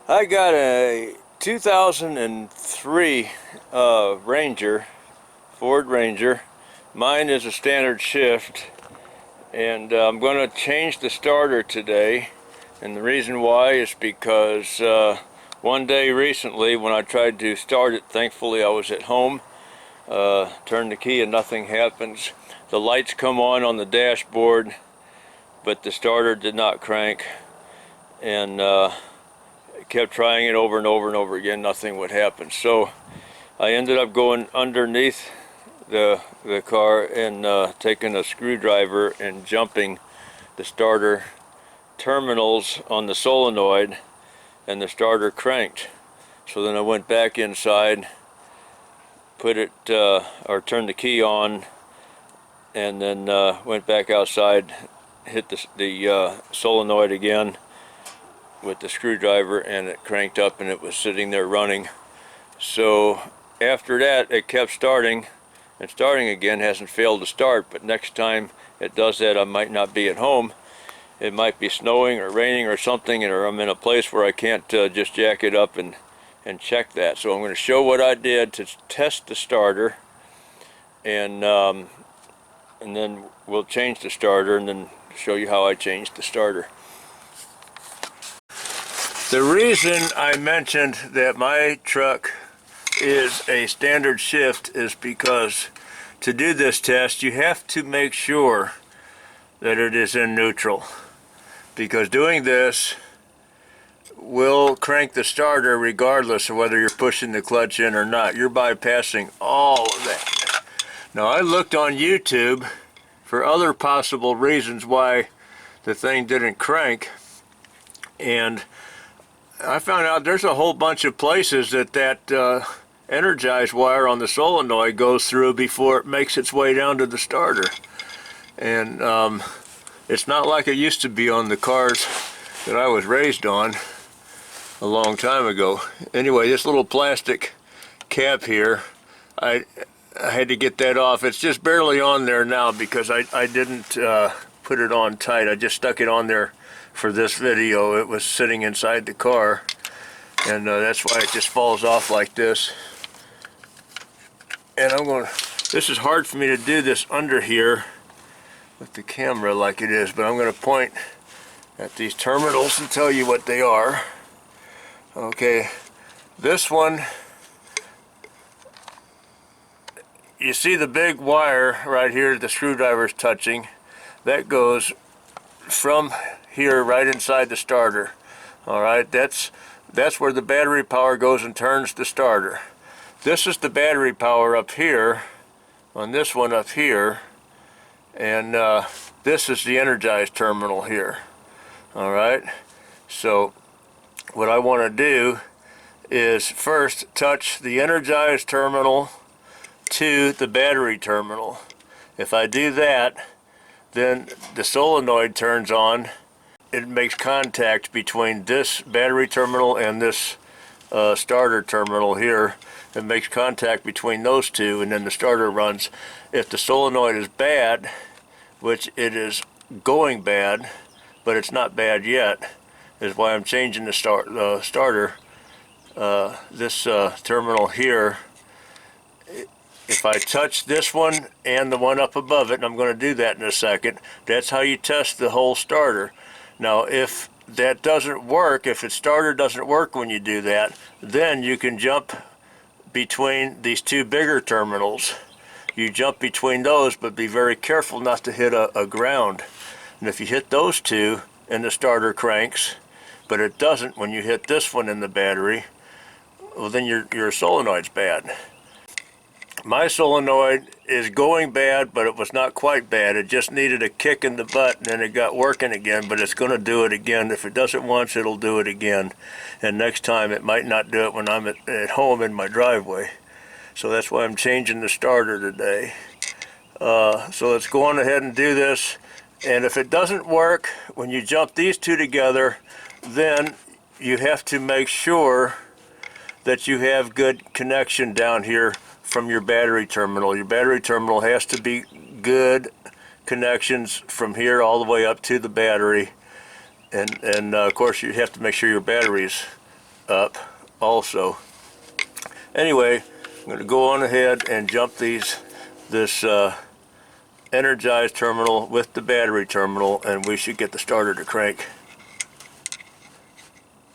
I got a 2003 Ranger, Ford Ranger. Mine is a standard shift, and I'm going to change the starter today. And the reason why is because one day recently when I tried to start it, thankfully I was at home, turned the key and nothing happens. The lights come on the dashboard, but the starter did not crank, and kept trying it over and over and over again. Nothing would happen. So I ended up going underneath the car and taking a screwdriver and jumping the starter terminals on the solenoid, and the starter cranked. So then I went back inside, put it or turned the key on, and then went back outside, hit the solenoid again with the screwdriver, and it cranked up and it was sitting there running. So after that it kept starting and starting again. Hasn't failed to start, but next time it does that I might not be at home. It might be snowing or raining or something, or I'm in a place where I can't just jack it up and check that. So I'm going to show what I did to test the starter, and then we'll change the starter and then show you how I changed the starter. The reason I mentioned that my truck is a standard shift is because to do this test you have to make sure that it is in neutral, because doing this will crank the starter regardless of whether you're pushing the clutch in or not. You're bypassing all of that. Now, I looked on YouTube for other possible reasons why the thing didn't crank, and I found out there's a whole bunch of places that energized wire on the solenoid goes through before it makes its way down to the starter. And it's not like it used to be on the cars that I was raised on a long time ago. Anyway, this little plastic cap here, I had to get that off. It's just barely on there now because I didn't put it on tight. I just stuck it on there for this video. It was sitting inside the car, and that's why it just falls off like this. And this is hard for me to do this under here with the camera like it is, but I'm going to point at these terminals and tell you what they are. Okay, this one, you see the big wire right here the screwdriver's touching, that goes from here right inside the starter. Alright, that's where the battery power goes and turns the starter. This is the battery power up here on this one up here, and this is the energized terminal here. Alright, so what I want to do is first touch the energized terminal to the battery terminal. If I do that, then the solenoid turns on. It makes contact between this battery terminal and this starter terminal here. It makes contact between those two, and then the starter runs. If the solenoid is bad, which it is going bad, but it's not bad yet, is why I'm changing the starter. This terminal here, if I touch this one and the one up above it, and I'm going to do that in a second, that's how you test the whole starter. Now, if that doesn't work, if the starter doesn't work when you do that, then you can jump between these two bigger terminals. You jump between those, but be very careful not to hit a ground. And if you hit those two and the starter cranks, but it doesn't when you hit this one in the battery, well, then your solenoid's bad. My solenoid is going bad, but it was not quite bad. It just needed a kick in the butt, and then it got working again, but it's going to do it again. If it does it once, it'll do it again. And next time, it might not do it when I'm at home in my driveway. So that's why I'm changing the starter today. So let's go on ahead and do this. And if it doesn't work, when you jump these two together, then you have to make sure that you have good connection down here from your battery terminal. Your battery terminal has to be good connections from here all the way up to the battery, and of course you have to make sure your batteries up also. Anyway, I'm going to go on ahead and jump this energized terminal with the battery terminal, and we should get the starter to crank.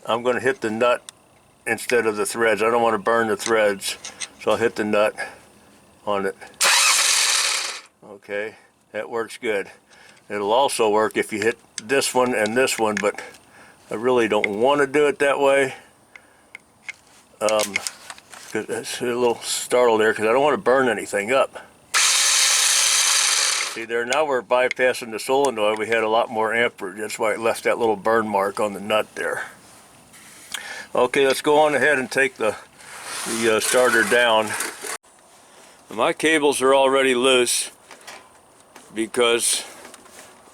I'm going to hit the nut instead of the threads. I don't want to burn the threads, so I'll hit the nut on it. Okay, that works good. It'll also work if you hit this one and this one, but I really don't want to do it that way. It's a little startled there because I don't want to burn anything up. See there, now we're bypassing the solenoid. We had a lot more amperage. That's why it left that little burn mark on the nut there. Okay, let's go on ahead and take the starter down. My cables are already loose because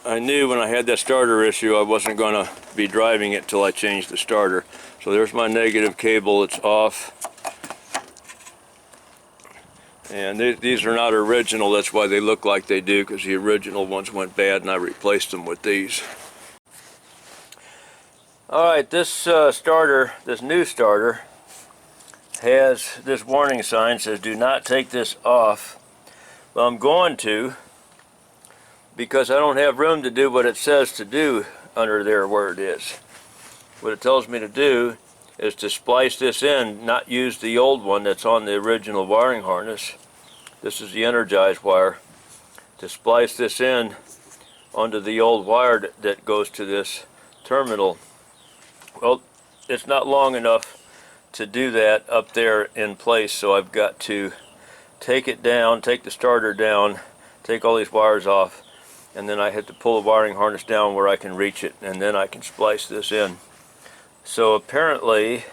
I knew when I had that starter issue I wasn't going to be driving it till I changed the starter. So there's my negative cable, it's off. And these are not original, that's why they look like they do, because the original ones went bad and I replaced them with these. Alright, this starter, this new starter, has this warning sign, says do not take this off. Well, I'm going to, because I don't have room to do what it says to do under there where it is. What it tells me to do is to splice this in, not use the old one that's on the original wiring harness. This is the energized wire. To splice this in onto the old wire that goes to this terminal. Well, it's not long enough to do that up there in place, so I've got to take it down, take the starter down, take all these wires off, and then I have to pull the wiring harness down where I can reach it, and then I can splice this in. So apparently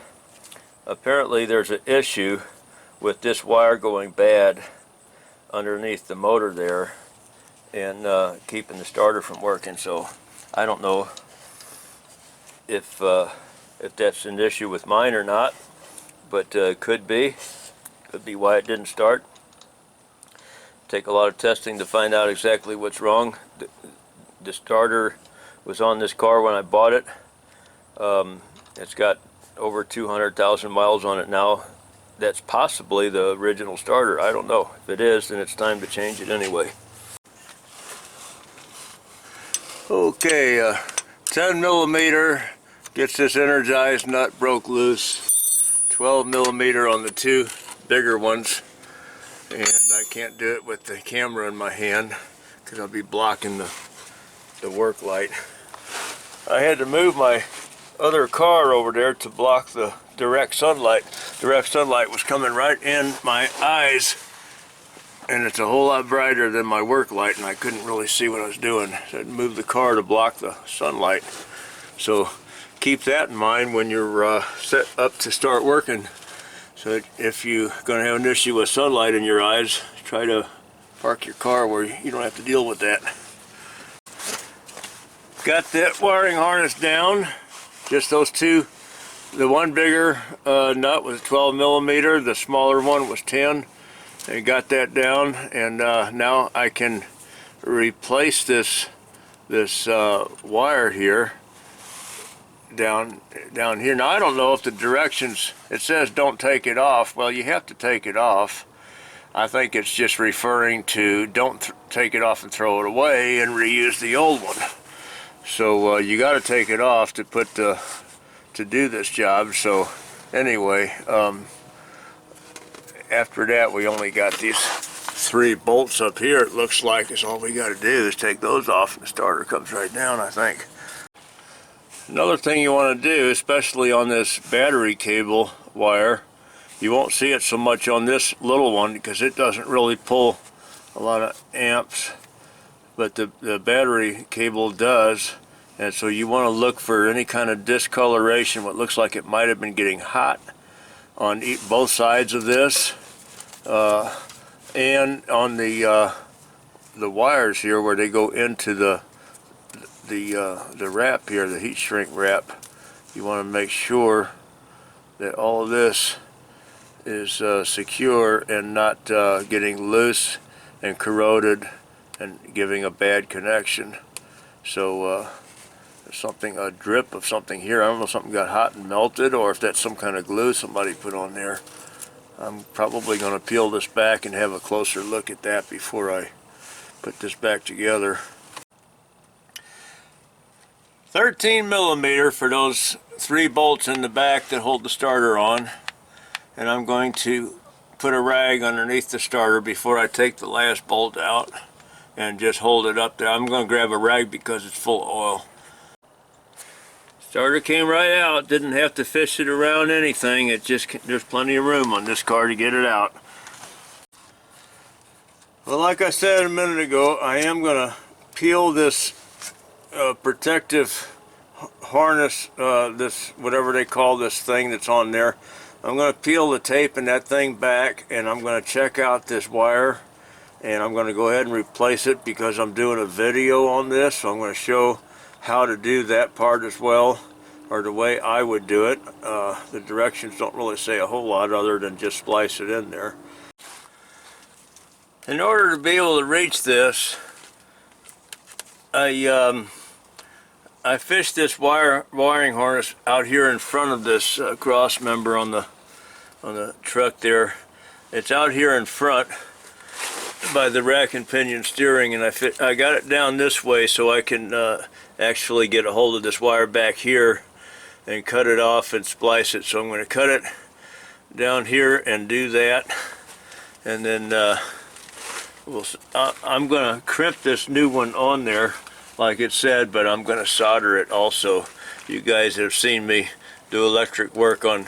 there's an issue with this wire going bad underneath the motor there and keeping the starter from working. So I don't know if that's an issue with mine or not, but could be why it didn't start. Take a lot of testing to find out exactly what's wrong. The starter was on this car when I bought it. It's got over 200,000 miles on it now. That's possibly the original starter. I don't know. If it is, then it's time to change it anyway. Okay, 10 millimeter gets this energized nut broke loose. 12 millimeter on the two bigger ones. And I can't do it with the camera in my hand because I'll be blocking the work light. I had to move my other car over there to block the direct sunlight. Direct sunlight was coming right in my eyes, and it's a whole lot brighter than my work light, and I couldn't really see what I was doing. So I had to move the car to block the sunlight. So keep that in mind when you're set up to start working. So if you're going to have an issue with sunlight in your eyes, try to park your car where you don't have to deal with that. Got that wiring harness down. Just those two. The one bigger nut was 12 millimeter, the smaller one was 10. I got that down, and now I can replace this wire here down here. Now I don't know if the directions, it says don't take it off. Well, you have to take it off. I think it's just referring to don't take it off and throw it away and reuse the old one. So you got to take it off to put to do this job. So anyway, after that we only got these 3 bolts up here. It looks like it's all we got to do is take those off and the starter comes right down, I think. Another thing you want to do, especially on this battery cable wire, you won't see it so much on this little one because it doesn't really pull a lot of amps, but the battery cable does. And so you want to look for any kind of discoloration, what looks like it might have been getting hot on both sides of this, and on the wires here where they go into the wrap here, the heat shrink wrap. You want to make sure that all of this is secure and not getting loose and corroded and giving a bad connection. So something, a drip of something here. I don't know if something got hot and melted or if that's some kind of glue somebody put on there. I'm probably going to peel this back and have a closer look at that before I put this back together. 13 millimeter for those 3 bolts in the back that hold the starter on, and I'm going to put a rag underneath the starter before I take the last bolt out and just hold it up there. I'm going to grab a rag because it's full of oil. Starter came right out, didn't have to fish it around anything. It just, there's plenty of room on this car to get it out. Well, like I said a minute ago, I am going to peel this protective harness, this whatever they call this thing that's on there. I'm going to peel the tape and that thing back, and I'm going to check out this wire, and I'm going to go ahead and replace it because I'm doing a video on this, so I'm going to show how to do that part as well, or the way I would do it. The directions don't really say a whole lot other than just splice it in there. In order to be able to reach this, I fished this wiring harness out here in front of this cross member on the truck there. It's out here in front by the rack and pinion steering, and I got it down this way so I can actually get a hold of this wire back here and cut it off and splice it. So I'm going to cut it down here and do that, and then I'm going to crimp this new one on there like it said, but I'm going to solder it also. You guys have seen me do electric work on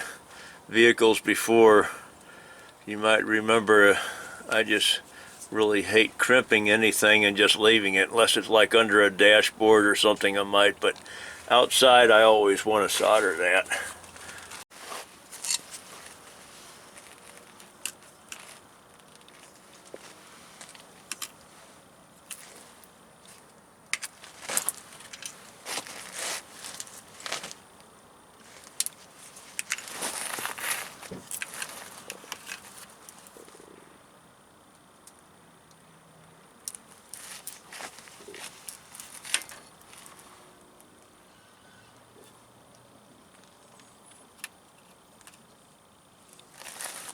vehicles before. You might remember I just really hate crimping anything and just leaving it, unless it's like under a dashboard or something I might, but outside I always want to solder that.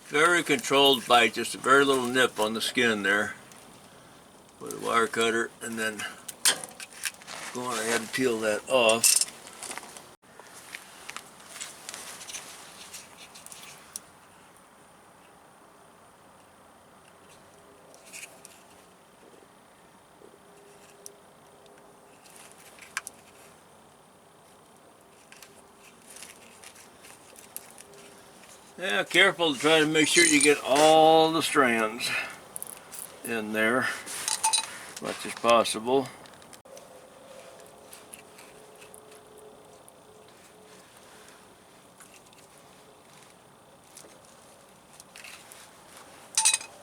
Very controlled by just a very little nip on the skin there with a wire cutter, and then go on ahead and peel that off. Yeah, careful to try to make sure you get all the strands in there as much as possible.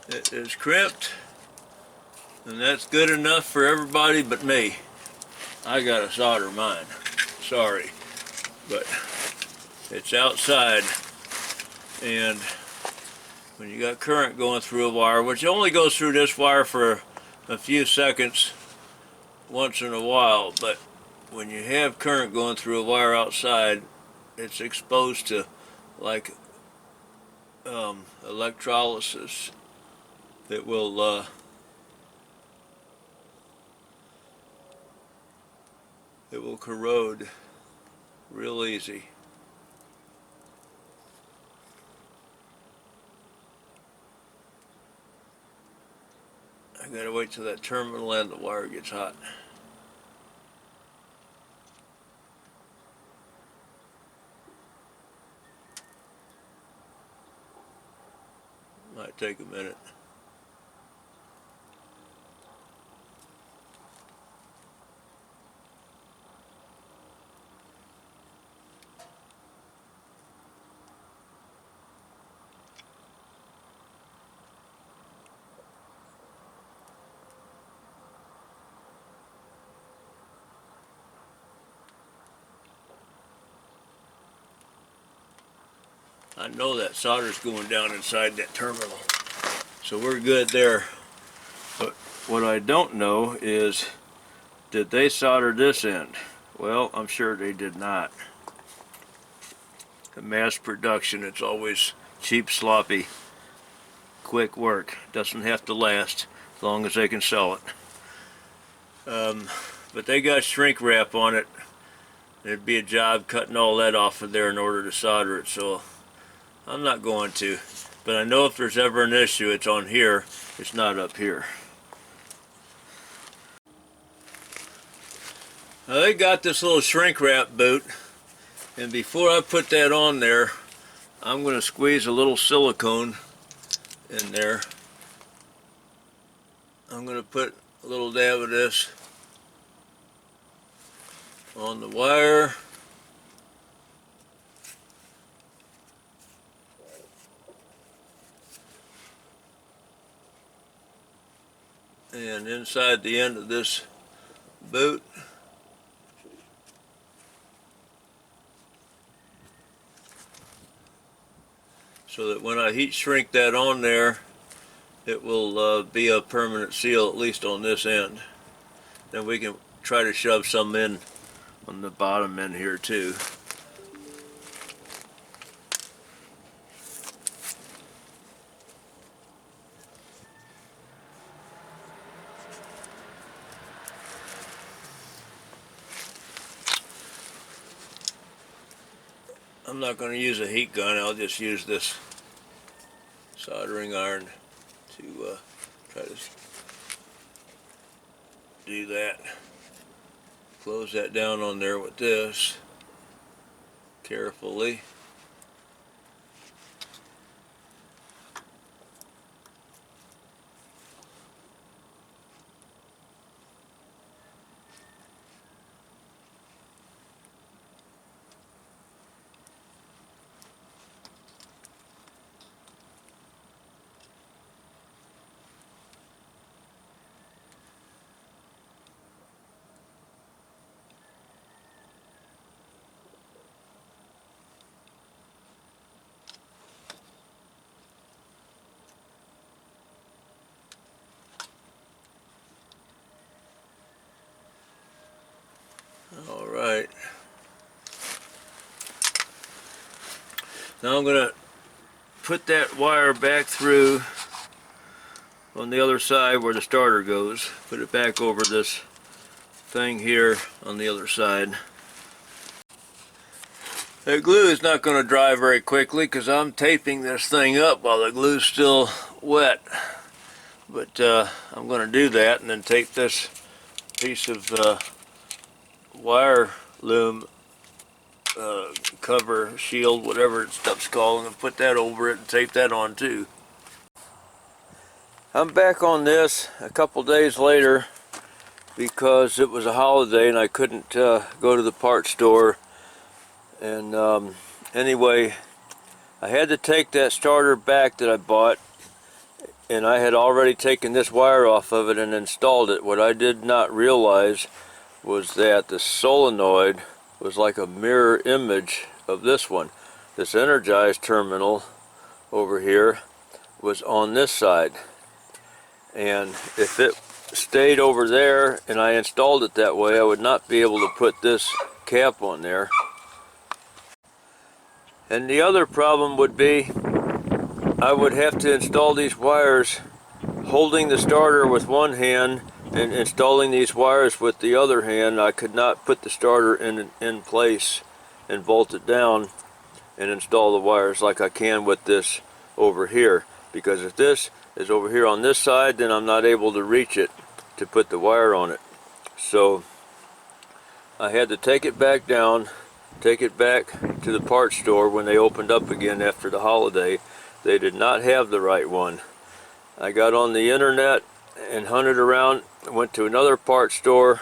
It is crimped, and that's good enough for everybody but me. I gotta solder mine. Sorry, but it's outside. And when you got current going through a wire, which only goes through this wire for a few seconds once in a while, but when you have current going through a wire outside, it's exposed to like electrolysis that will corrode real easy. I gotta wait till that terminal end of the wire gets hot. Might take a minute. I know that solder's going down inside that terminal, so we're good there. But what I don't know is, did they solder this end? Well, I'm sure they did not. The mass production, it's always cheap, sloppy, quick work. Doesn't have to last as long as they can sell it. But they got shrink wrap on it. It'd be a job cutting all that off of there in order to solder it, so I'm not going to. But I know if there's ever an issue, it's on here, it's not up here. Now they got this little shrink wrap boot, and before I put that on there, I'm going to squeeze a little silicone in there. I'm going to put a little dab of this on the wire. And inside the end of this boot. So that when I heat shrink that on there, it will be a permanent seal, at least on this end. Then we can try to shove some in on the bottom end here too. I'm not going to use a heat gun, I'll just use this soldering iron to try to do that. Close that down on there with this carefully. All right. Now I'm going to put that wire back through on the other side where the starter goes. Put it back over this thing here on the other side. The glue is not going to dry very quickly because I'm taping this thing up while the glue's still wet. But I'm going to do that and then tape this piece of wire loom cover, shield, whatever stuff's called, and put that over it and tape that on too. I'm back on this a couple days later because it was a holiday and I couldn't go to the parts store. And anyway, I had to take that starter back that I bought, and I had already taken this wire off of it and installed it. What I did not realize was that the solenoid was like a mirror image of this one. This energized terminal over here was on this side, and if it stayed over there and I installed it that way, I would not be able to put this cap on there. And the other problem would be I would have to install these wires holding the starter with one hand and installing these wires with the other hand. I could not put the starter in place and bolt it down and install the wires like I can with this over here, because if this is over here on this side, then I'm not able to reach it to put the wire on it. So I had to take it back down, take it back to the parts store when they opened up again after the holiday. They did not have the right one. I got on the internet and hunted around, went to another parts store.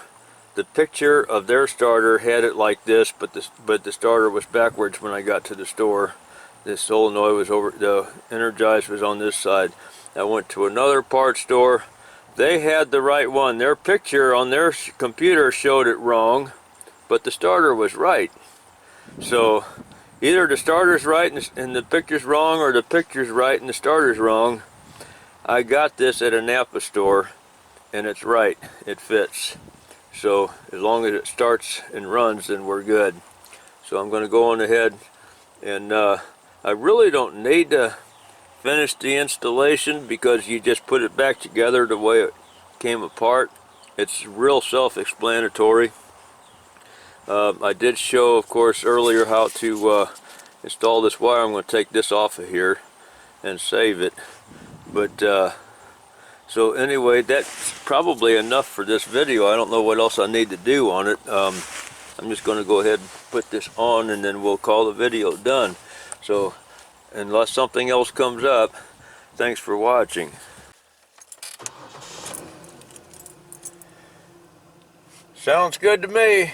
The picture of their starter had it like this, but the starter was backwards when I got to the store. The solenoid was over, the energized was on this side. I went to another parts store. They had the right one. Their picture on their computer showed it wrong, but the starter was right. So either the starter's right and the picture's wrong, or the picture's right and the starter's wrong. I got this at a Napa store and it's right. It fits. So as long as it starts and runs, then we're good. So I'm going to go on ahead, and I really don't need to finish the installation because you just put it back together the way it came apart. It's real self-explanatory. I did show, of course, earlier how to install this wire. I'm going to take this off of here and save it. But so anyway, that's probably enough for this video. I don't know what else I need to do on it. I'm just going to go ahead and put this on, and then we'll call the video done. So unless something else comes up, thanks for watching. Sounds good to me.